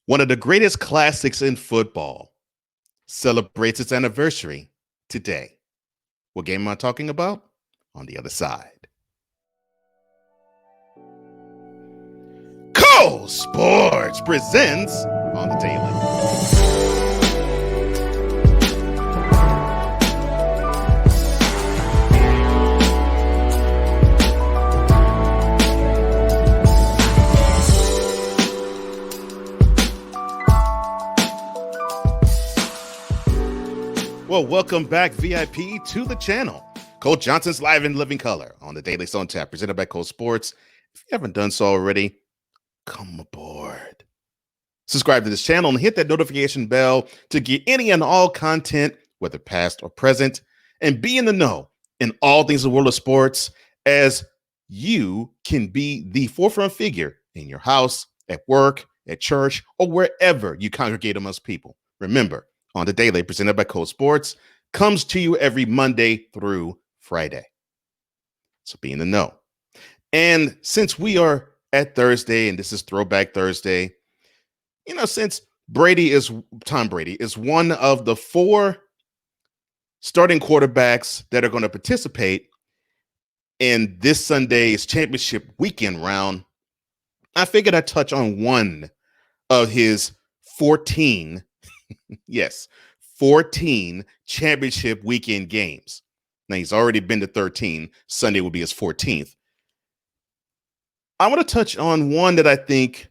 One of the greatest classics in football celebrates its anniversary today. What game am I talking about? On the other side. Cole Sports presents On the Daily. Well, welcome back, VIP, to the channel. Cole Johnson's live in living color on the Daily on Tap, presented by Cole Sports. If you haven't done so already, come aboard. Subscribe to this channel and hit that notification bell to get any and all content, whether past or present, and be in the know in all things in the world of sports, as you can be the forefront figure in your house, at work, at church, or wherever you congregate amongst people. Remember, On the Daily, presented by Cole Sports, comes to you every Monday through Friday. So be in the know. And since we are at Thursday, and this is Throwback Thursday, since Tom Brady is one of the four starting quarterbacks that are going to participate in this Sunday's championship weekend round, I figured I'd touch on one of his 14 yes, 14 championship weekend games. Now, he's already been to 13. Sunday will be his 14th. I want to touch on one that I think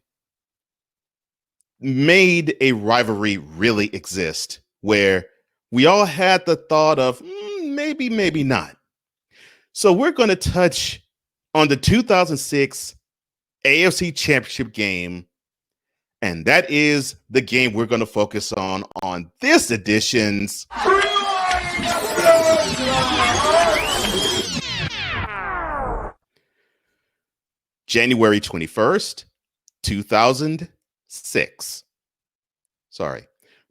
made a rivalry really exist, where we all had the thought of maybe, maybe not. So we're going to touch on the 2006 AFC Championship Game. And that is the game we're going to focus on this edition's January 21st, 2006. Sorry,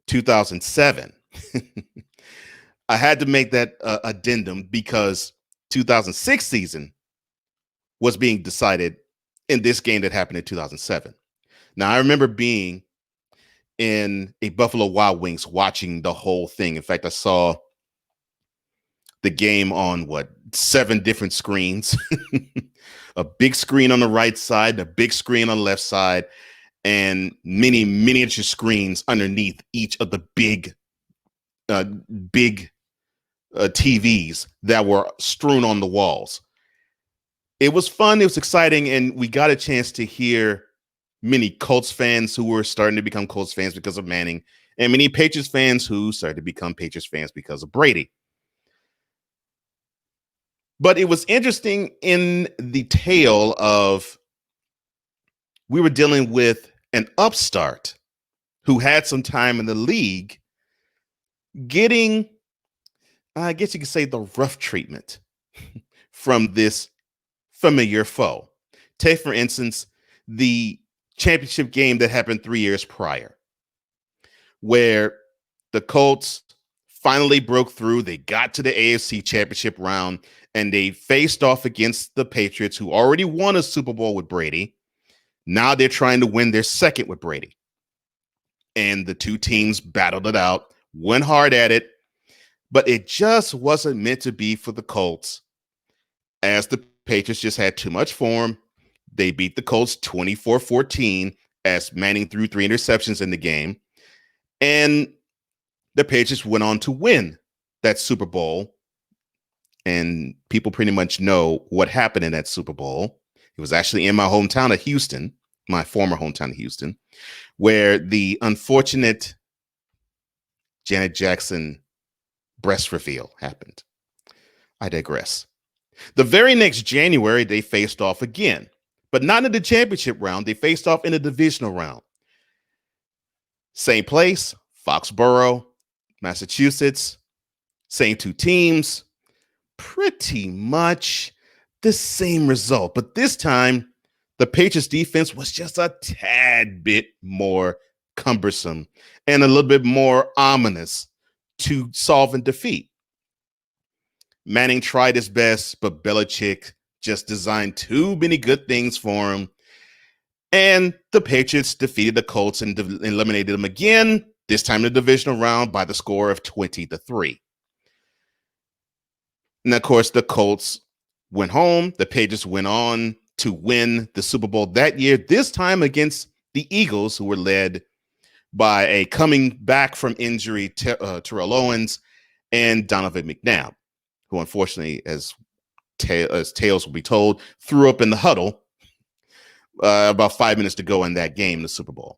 2007. I had to make that addendum because 2006 season was being decided in this game that happened in 2007. Now, I remember being in a Buffalo Wild Wings watching the whole thing. In fact, I saw the game on 7 different screens, a big screen on the right side, a big screen on the left side, and many miniature screens underneath each of the big TVs that were strewn on the walls. It was fun. It was exciting. And we got a chance to hear many Colts fans who were starting to become Colts fans because of Manning, and many Patriots fans who started to become Patriots fans because of Brady. But it was interesting in the tale of we were dealing with an upstart who had some time in the league getting, I guess you could say, the rough treatment from this familiar foe. Take, for instance, the championship game that happened 3 years prior, where the Colts finally broke through. They got to the AFC Championship round, and they faced off against the Patriots, who already won a Super Bowl with Brady. Now they're trying to win their second with Brady. And the two teams battled it out, went hard at it, but it just wasn't meant to be for the Colts, as the Patriots just had too much form. They beat the Colts 24-14 as Manning threw 3 interceptions in the game. And the Patriots went on to win that Super Bowl. And people pretty much know what happened in that Super Bowl. It was actually in my hometown of Houston, my former hometown of Houston, where the unfortunate Janet Jackson breast reveal happened. I digress. The very next January, they faced off again. But not in the championship round. They faced off in the divisional round. Same place, Foxborough, Massachusetts. Same two teams. Pretty much the same result. But this time, the Patriots defense was just a tad bit more cumbersome and a little bit more ominous to solve and defeat. Manning tried his best, but Belichick just designed too many good things for him. And the Patriots defeated the Colts and eliminated them again, this time in the divisional round by the score of 20-3. And of course, the Colts went home. The Patriots went on to win the Super Bowl that year, this time against the Eagles, who were led by a coming back from injury Terrell Owens and Donovan McNabb, who unfortunately, as tales will be told, threw up in the huddle about 5 minutes to go in that game, the Super Bowl.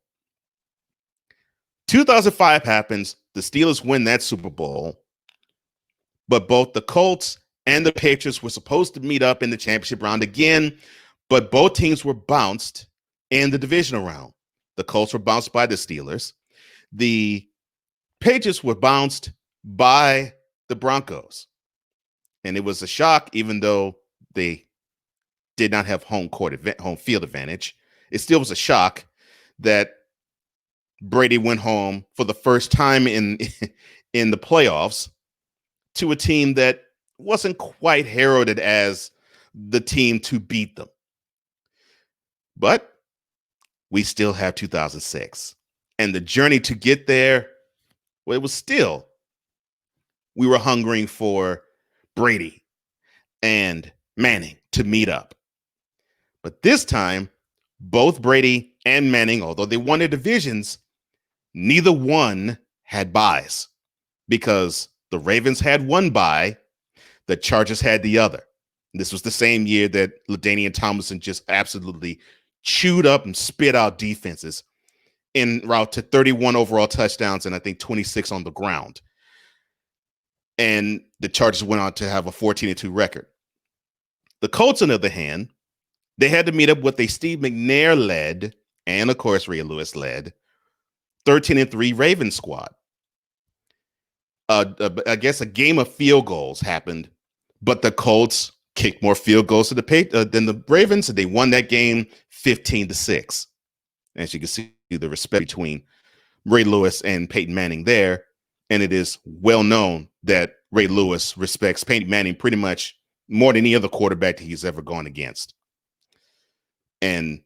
2005 happens. The Steelers win that Super Bowl, but both the Colts and the Patriots were supposed to meet up in the championship round again, but both teams were bounced in the divisional round. The Colts were bounced by the Steelers. The Patriots were bounced by the Broncos. And it was a shock, even though they did not have home field advantage. It still was a shock that Brady went home for the first time in the playoffs to a team that wasn't quite heralded as the team to beat them. But we still have 2006. And the journey to get there, well, it was still, we were hungering for Brady and Manning to meet up. But this time, both Brady and Manning, although they won their divisions, neither one had buys, because the Ravens had one bye, the Chargers had the other. This was the same year that LaDainian Tomlinson just absolutely chewed up and spit out defenses en route to 31 overall touchdowns and I think 26 on the ground. And the Chargers went on to have a 14-2 record. The Colts, on the other hand, they had to meet up with a Steve McNair led, and of course Ray Lewis led, 13-3 Ravens squad. I guess a game of field goals happened, but the Colts kicked more field goals than the Ravens, and they won that game 15-6. As you can see, the respect between Ray Lewis and Peyton Manning there, and it is well known that Ray Lewis respects Peyton Manning pretty much more than any other quarterback that he's ever gone against. And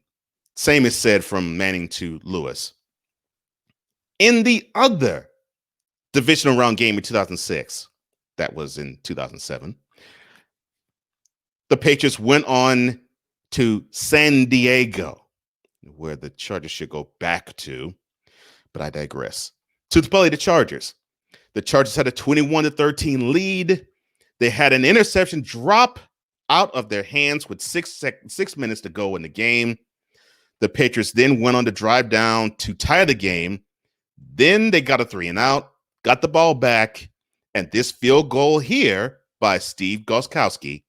same is said from Manning to Lewis. In the other divisional round game in 2006, that was in 2007, the Patriots went on to San Diego, where the Chargers should go back to, but I digress, to play the Chargers. The Chargers had a 21-13 lead. They had an interception drop out of their hands with 6 minutes to go in the game. The Patriots then went on to drive down to tie the game. Then they got a 3-and-out, got the ball back, and this field goal here by Steve Gostkowski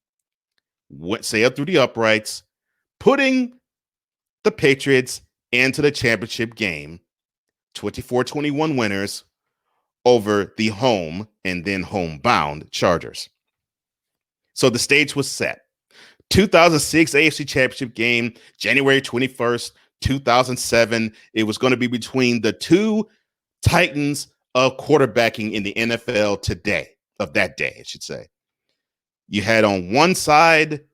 sailed through the uprights, putting the Patriots into the championship game, 24-21 winners over the home and then homebound Chargers. So the stage was set. 2006 AFC Championship Game, January 21st, 2007. It was going to be between the two titans of quarterbacking in the NFL today, of that day, I should say. You had on one side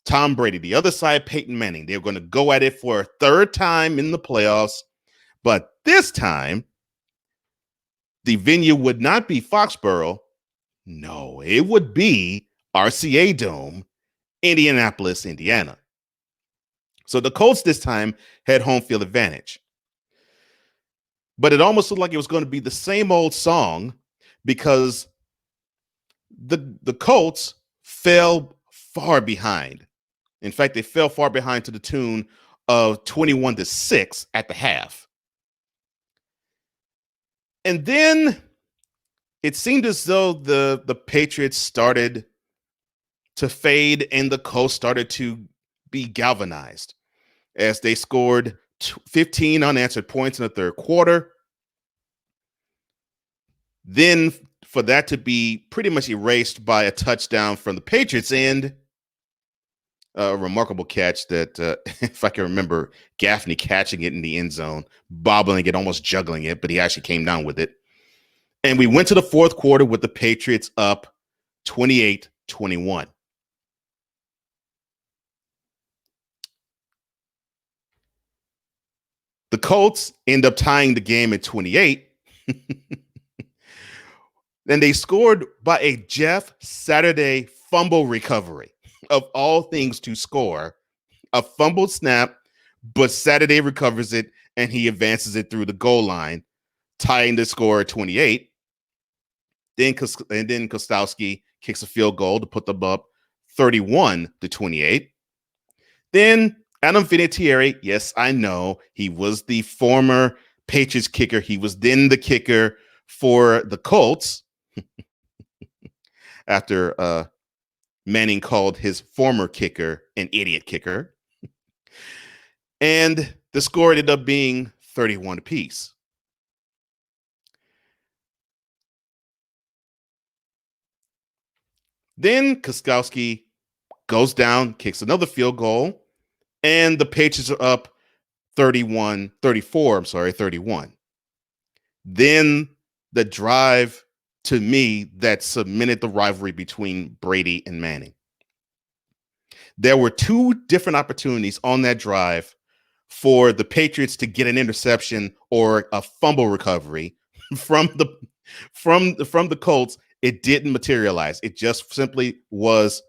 Tom Brady, the other side Peyton Manning. They were going to go at it for a third time in the playoffs, but this time the venue would not be Foxborough. No, it would be RCA Dome, Indianapolis, Indiana. So the Colts this time had home field advantage. But it almost looked like it was going to be the same old song, because the Colts fell far behind. In fact, they fell far behind to the tune of 21-6 at the half. And then it seemed as though the Patriots started to fade and the Colts started to be galvanized as they scored 15 unanswered points in the third quarter. Then for that to be pretty much erased by a touchdown from the Patriots end, a remarkable catch that, if I can remember, Gaffney catching it in the end zone, bobbling it, almost juggling it, but he actually came down with it. And we went to the fourth quarter with the Patriots up 28-21. The Colts end up tying the game at 28. Then they scored by a Jeff Saturday fumble recovery. Of all things to score, a fumbled snap, but Saturday recovers it and he advances it through the goal line, tying the score at 28. Then Kostowski kicks a field goal to put them up 31-28. Then Adam Vinatieri, yes, I know, he was the former Patriots kicker. He was then the kicker for the Colts after Manning called his former kicker an idiot kicker. And the score ended up being 31 apiece. Then Kostowski goes down, kicks another field goal, and the Patriots are up 31. Then the drive, to me, that cemented the rivalry between Brady and Manning. There were two different opportunities on that drive for the Patriots to get an interception or a fumble recovery from the Colts. It didn't materialize. It just simply was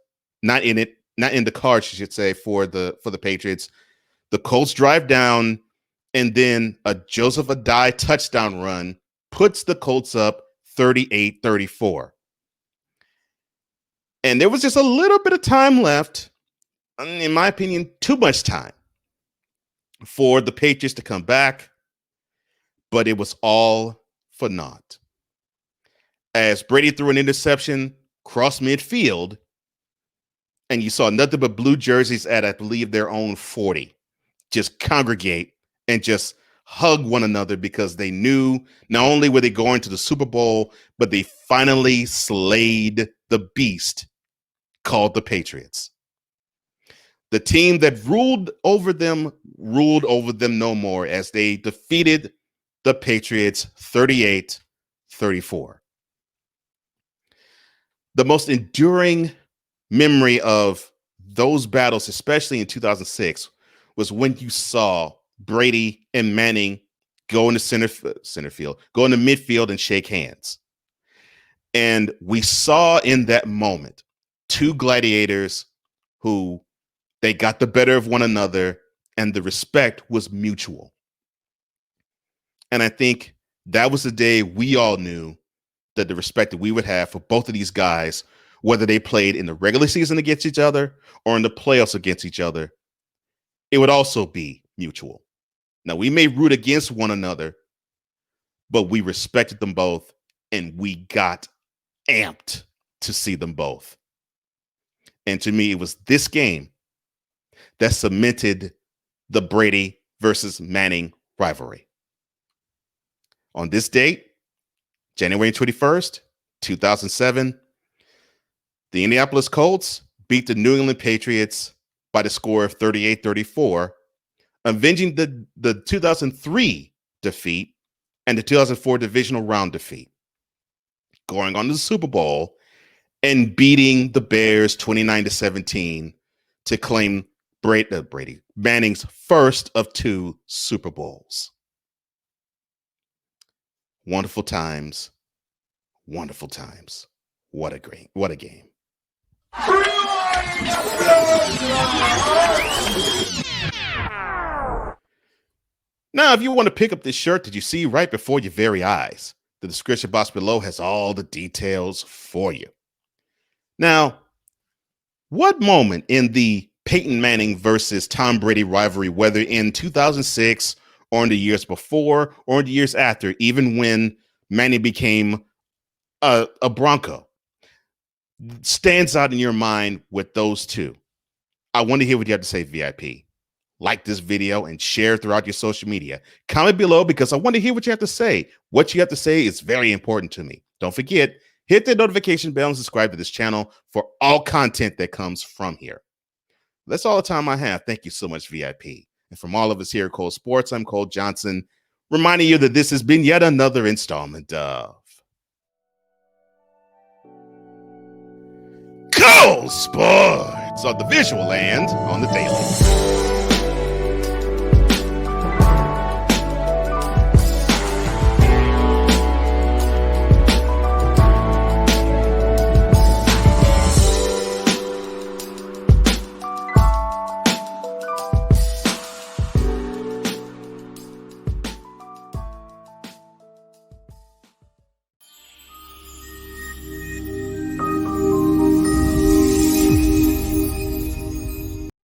not in the cards, you should say, for the Patriots. The Colts drive down, and then a Joseph Adai touchdown run puts the Colts up 38-34. And there was just a little bit of time left, in my opinion, too much time for the Patriots to come back, but it was all for naught. As Brady threw an interception cross midfield, and you saw nothing but blue jerseys at, I believe, their own 40 just congregate and just hug one another because they knew not only were they going to the Super Bowl, but they finally slayed the beast called the Patriots. The team that ruled over them no more as they defeated the Patriots 38-34. The most enduring memory of those battles, especially in 2006, was when you saw Brady and Manning go into center field, go into midfield and shake hands. And we saw in that moment two gladiators who they got the better of one another, and the respect was mutual. And I think that was the day we all knew that the respect that we would have for both of these guys, whether they played in the regular season against each other or in the playoffs against each other, it would also be mutual. Now, we may root against one another, but we respected them both, and we got amped to see them both. And to me, it was this game that cemented the Brady versus Manning rivalry. On this date, January 21st, 2007, the Indianapolis Colts beat the New England Patriots by the score of 38-34, avenging the 2003 defeat and the 2004 divisional round defeat, going on to the Super Bowl and beating the Bears 29-17 to claim Manning's first of two Super Bowls. Wonderful times. Wonderful times. What a game. Now, if you want to pick up this shirt that you see right before your very eyes, the description box below has all the details for you. Now, what moment in the Peyton Manning versus Tom Brady rivalry, whether in 2006 or in the years before or in the years after, even when Manning became a Bronco, stands out in your mind with those two? I want to hear what you have to say, VIP. Like this video and share throughout your social media. Comment below because I want to hear what you have to say. What you have to say is very important to me. Don't forget, hit the notification bell and subscribe to this channel for all content that comes from here. That's all the time I have. Thank you so much, VIP. And from all of us here at Cole Sports, I'm Cole Johnson, reminding you that this has been yet another installment of Cole Sports on the visual and on the daily.